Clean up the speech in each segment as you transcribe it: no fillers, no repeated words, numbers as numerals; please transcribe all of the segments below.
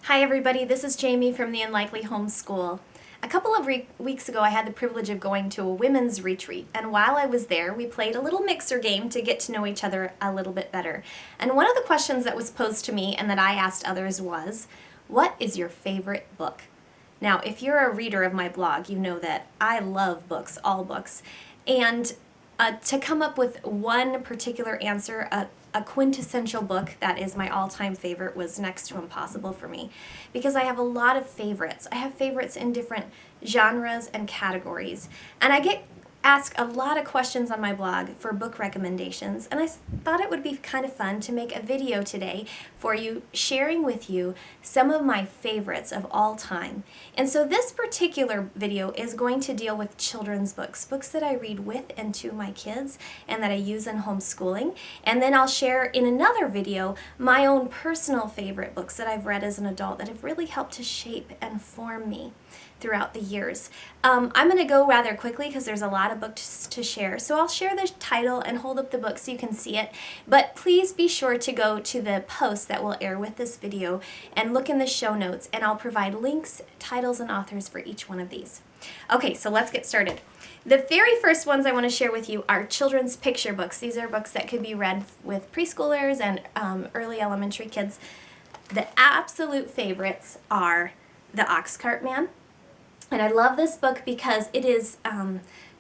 Hi everybody, this is Jamie from the Unlikely Homeschool. A couple of weeks ago I had the privilege of going to a women's retreat, and while I was there we played a little mixer game to get to know each other a little bit better. And one of the questions that was posed to me and that I asked others was, what is your favorite book? Now, if you're a reader of my blog, you know that I love books, all books, and to come up with one particular answer, a quintessential book that is my all-time favorite was next to impossible for me, because I have a lot of favorites. I have favorites in different genres and categories, and I get asked a lot of questions on my blog for book recommendations, and I thought it would be kind of fun to make a video today for you, sharing with you some of my favorites of all time. And so this particular video is going to deal with children's books, books that I read with and to my kids and that I use in homeschooling. And then I'll share in another video my own personal favorite books that I've read as an adult that have really helped to shape and form me throughout the years. I'm going to go rather quickly because there's a lot of books to share. So I'll share the title and hold up the book so you can see it. But please be sure to go to the post that will air with this video and look in the show notes, and I'll provide links, titles, and authors for each one of these. Okay, so let's get started. The very first ones I want to share with you are children's picture books. These are books that could be read with preschoolers and early elementary kids. The absolute favorites are The Oxcart Man. And I love this book because it is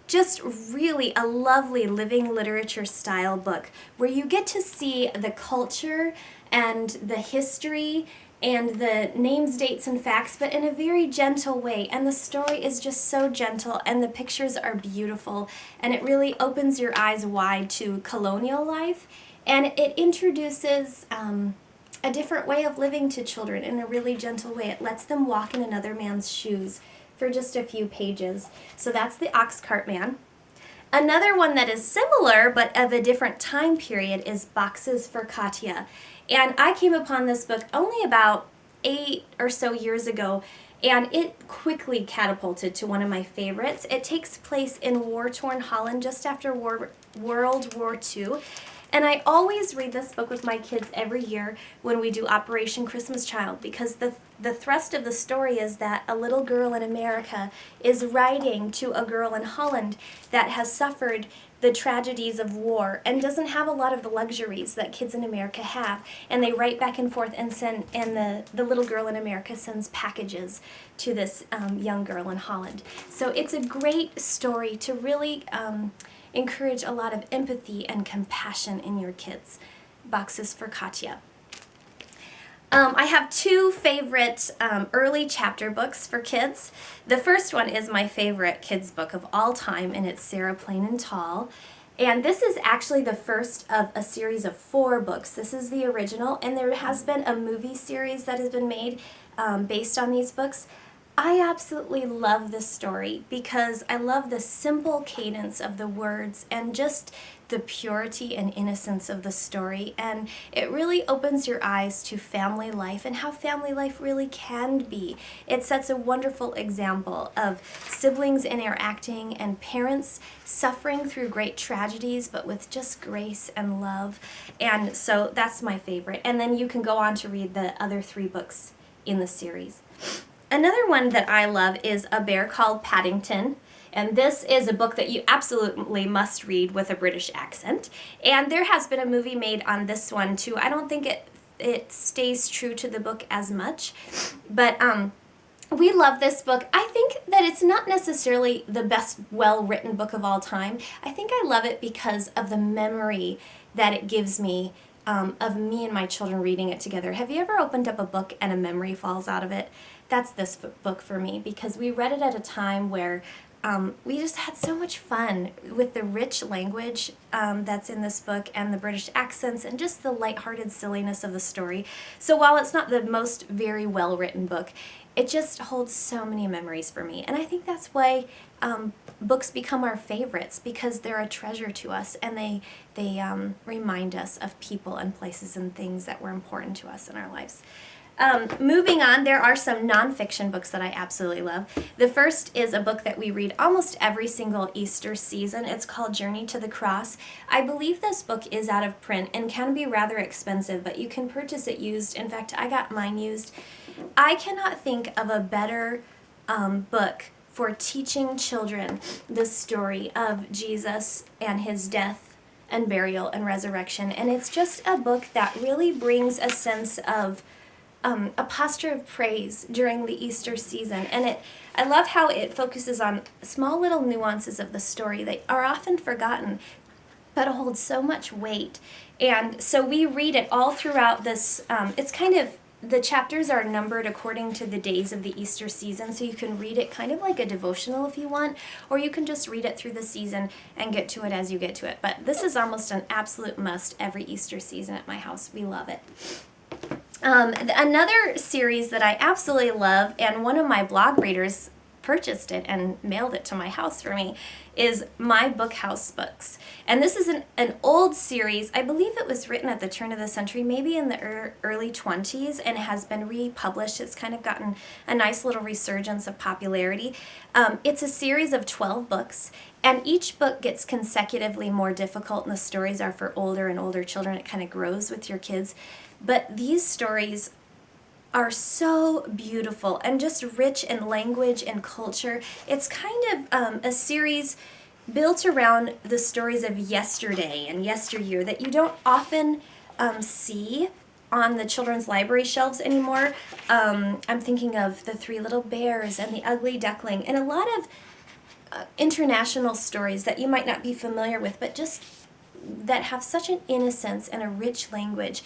just really a lovely living literature style book where you get to see the culture and the history and the names, dates, and facts, but in a very gentle way. And the story is just so gentle, and the pictures are beautiful, and it really opens your eyes wide to colonial life, and it introduces a different way of living to children in a really gentle way. It lets them walk in another man's shoes for just a few pages. So that's The Oxcart Man. Another one that is similar but of a different time period is Boxes for Katya. And I came upon this book only about 8 or so years ago, and it quickly catapulted to one of my favorites. It takes place in war-torn Holland just after World War II. And I always read this book with my kids every year when we do Operation Christmas Child, because the thrust of the story is that a little girl in America is writing to a girl in Holland that has suffered the tragedies of war and doesn't have a lot of the luxuries that kids in America have. And they write back and forth and the little girl in America sends packages to this young girl in Holland. So it's a great story to really encourage a lot of empathy and compassion in your kids. Boxes for Katya. I have two favorite early chapter books for kids. The first one is my favorite kids book of all time, and it's Sarah Plain and Tall. And this is actually the first of a series of 4 books. This is the original, and there has been a movie series that has been made based on these books. I absolutely love this story because I love the simple cadence of the words and just the purity and innocence of the story, and it really opens your eyes to family life and how family life really can be. It sets a wonderful example of siblings interacting and parents suffering through great tragedies but with just grace and love, and so that's my favorite. And then you can go on to read the other 3 books in the series. Another one that I love is A Bear Called Paddington, and this is a book that you absolutely must read with a British accent. And there has been a movie made on this one too. I don't think it stays true to the book as much, but we love this book. I think that it's not necessarily the best well-written book of all time. I think I love it because of the memory that it gives me of me and my children reading it together. Have you ever opened up a book and a memory falls out of it? That's this book for me, because we read it at a time where we just had so much fun with the rich language that's in this book and the British accents and just the lighthearted silliness of the story. So while it's not the most very well-written book, it just holds so many memories for me. And I think that's why books become our favorites, because they're a treasure to us, and they remind us of people and places and things that were important to us in our lives. Moving on, there are some nonfiction books that I absolutely love. The first is a book that we read almost every single Easter season. It's called Journey to the Cross. I believe this book is out of print and can be rather expensive, but you can purchase it used. In fact, I got mine used I cannot think of a better book for teaching children the story of Jesus and his death and burial and resurrection. And it's just a book that really brings a sense of a posture of praise during the Easter season. And I love how it focuses on small little nuances of the story that are often forgotten, but hold so much weight. And so we read it all throughout this. It's kind of, the chapters are numbered according to the days of the Easter season, so you can read it kind of like a devotional if you want, or you can just read it through the season and get to it as you get to it. But this is almost an absolute must every Easter season at my house. We love it. Another series that I absolutely love, and one of my blog readers purchased it and mailed it to my house for me, is My Bookhouse Books. And this is an old series. I believe it was written at the turn of the century, maybe in the early 20s, and has been republished. It's kind of gotten a nice little resurgence of popularity. It's a series of 12 books, and each book gets consecutively more difficult, and the stories are for older and older children. It kind of grows with your kids. But these stories are so beautiful and just rich in language and culture. It's kind of a series built around the stories of yesterday and yesteryear that you don't often see on the children's library shelves anymore. I'm thinking of The Three Little Bears and The Ugly Duckling, and a lot of international stories that you might not be familiar with, but just that have such an innocence and a rich language.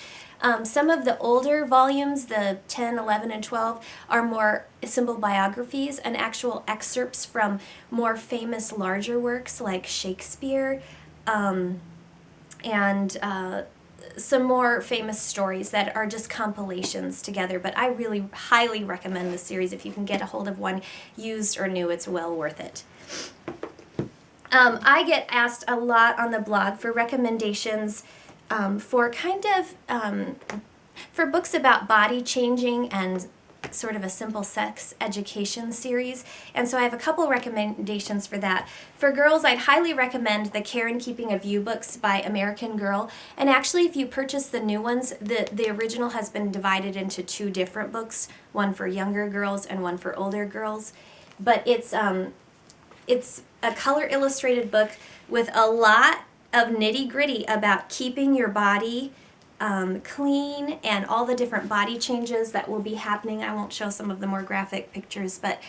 Some of the older volumes, the 10, 11, and 12, are more simple biographies and actual excerpts from more famous larger works like Shakespeare, and some more famous stories that are just compilations together. But I really highly recommend this series. If you can get a hold of one, used or new, it's well worth it. I get asked a lot on the blog for recommendations for kind of for books about body changing and sort of a simple sex education series. And so I have a couple recommendations for that. For girls, I'd highly recommend the Care and Keeping of You books by American Girl. And actually, if you purchase the new ones, the original has been divided into two different books, one for younger girls and one for older girls. But it's a color illustrated book with a lot of nitty-gritty about keeping your body clean and all the different body changes that will be happening. I won't show some of the more graphic pictures, but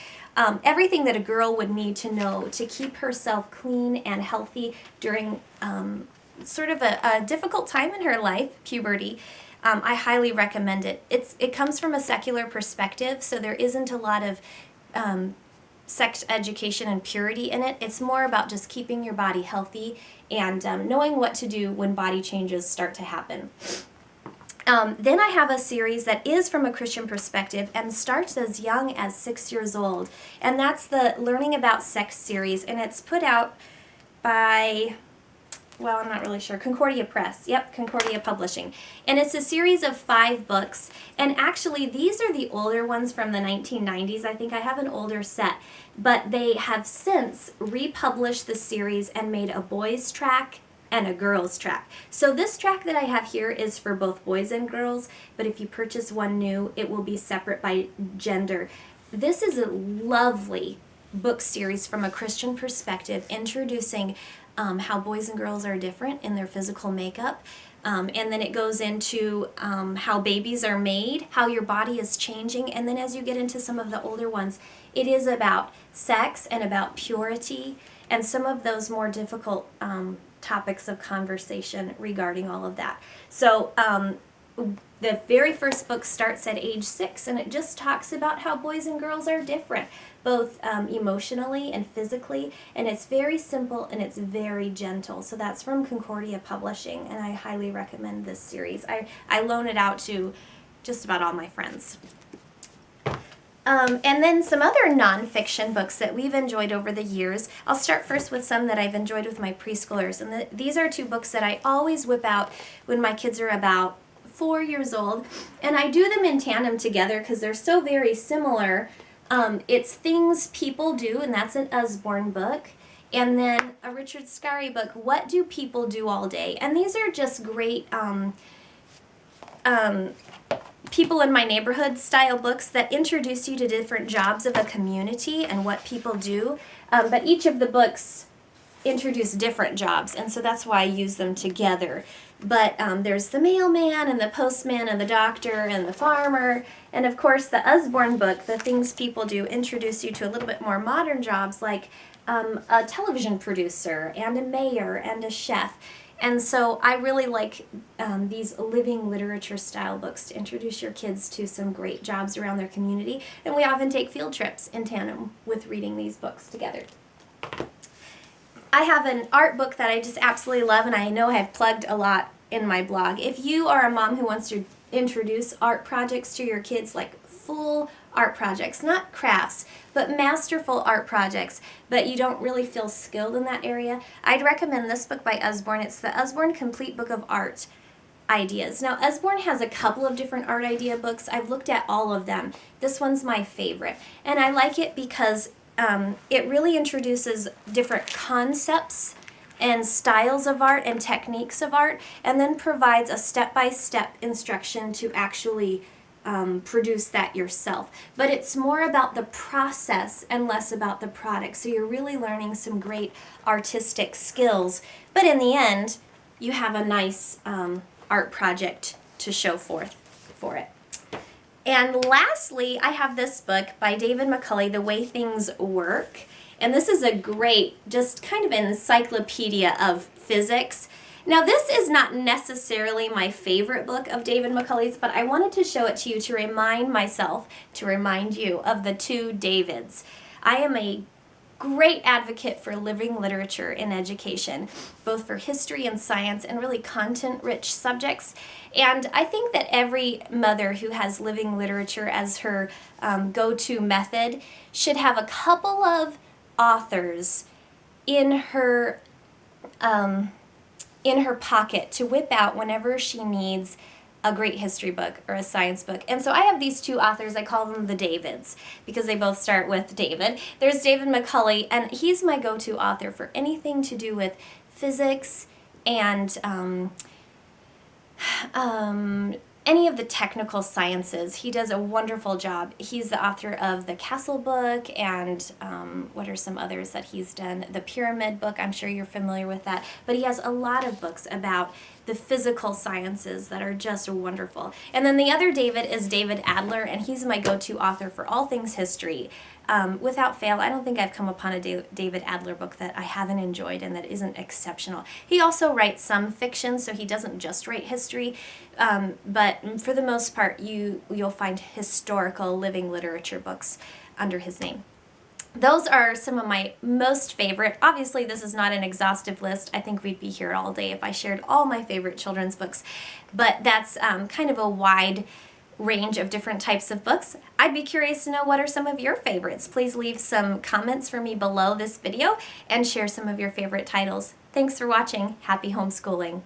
everything that a girl would need to know to keep herself clean and healthy during sort of a difficult time in her life, puberty. I highly recommend it. It comes from a secular perspective, so there isn't a lot of sex education and purity in it. It's more about just keeping your body healthy and knowing what to do when body changes start to happen. Then I have a series that is from a Christian perspective and starts as young as 6 years old, and that's the Learning About Sex series, and it's put out by, well, I'm not really sure, Concordia Press. Yep, Concordia Publishing. And it's a series of 5 books. And actually, these are the older ones from the 1990s. I think I have an older set. But they have since republished the series and made a boys track and a girls track. So this track that I have here is for both boys and girls, but if you purchase one new, it will be separate by gender. This is a lovely book series from a Christian perspective, introducing how boys and girls are different in their physical makeup. And then it goes into how babies are made, how your body is changing. And then as you get into some of the older ones, it is about sex and about purity and some of those more difficult topics of conversation regarding all of that. So the very first book starts at age 6, and it just talks about how boys and girls are different, both emotionally and physically, and it's very simple and it's very gentle. So that's from Concordia Publishing, and I highly recommend this series. I loan it out to just about all my friends. And then some other nonfiction books that we've enjoyed over the years. I'll start first with some that I've enjoyed with my preschoolers, and these are 2 books that I always whip out when my kids are about 4 years old, and I do them in tandem together because they're so very similar. It's Things People Do, and that's an Usborne book, and then a Richard Scarry book, What Do People Do All Day? And these are just great people in my neighborhood style books that introduce you to different jobs of a community and what people do. But each of the books introduce different jobs, and so that's why I use them together. But there's the mailman and the postman and the doctor and the farmer, and of course the Usborne book, The Things People Do, introduce you to a little bit more modern jobs like a television producer and a mayor and a chef. And so I really like these living literature style books to introduce your kids to some great jobs around their community, and we often take field trips in tandem with reading these books together. I have an art book that I just absolutely love, and I know I've plugged a lot in my blog. If you are a mom who wants to introduce art projects to your kids, like full art projects, not crafts, but masterful art projects, but you don't really feel skilled in that area, I'd recommend this book by Usborne. It's the Usborne Complete Book of Art Ideas. Now, Usborne has a couple of different art idea books. I've looked at all of them. This one's my favorite, and I like it because it really introduces different concepts and styles of art and techniques of art, and then provides a step-by-step instruction to actually produce that yourself. But it's more about the process and less about the product. So you're really learning some great artistic skills. But in the end, you have a nice art project to show forth for it. And lastly, I have this book by David McCulley, The Way Things Work. And this is a great, just kind of an encyclopedia of physics. Now, this is not necessarily my favorite book of David McCulley's, but I wanted to show it to you to remind myself, to remind you of the two Davids. I am a great advocate for living literature in education, both for history and science and really content-rich subjects. And I think that every mother who has living literature as her go-to method should have a couple of authors in her pocket to whip out whenever she needs a great history book or a science book. And so I have these two authors. I call them the Davids because they both start with David. There's David McCulley, and he's my go-to author for anything to do with physics and any of the technical sciences. He does a wonderful job. He's the author of the Castle book and what are some others that he's done? The Pyramid book, I'm sure you're familiar with that. But he has a lot of books about the physical sciences that are just wonderful. And then the other David is David Adler, and he's my go-to author for all things history. Without fail, I don't think I've come upon a David Adler book that I haven't enjoyed and that isn't exceptional. He also writes some fiction, so he doesn't just write history, but for the most part, you'll find historical living literature books under his name. Those are some of my most favorite. Obviously, this is not an exhaustive list. I think we'd be here all day if I shared all my favorite children's books, but that's kind of a wide range of different types of books. I'd be curious to know what are some of your favorites. Please leave some comments for me below this video and share some of your favorite titles. Thanks for watching. Happy homeschooling.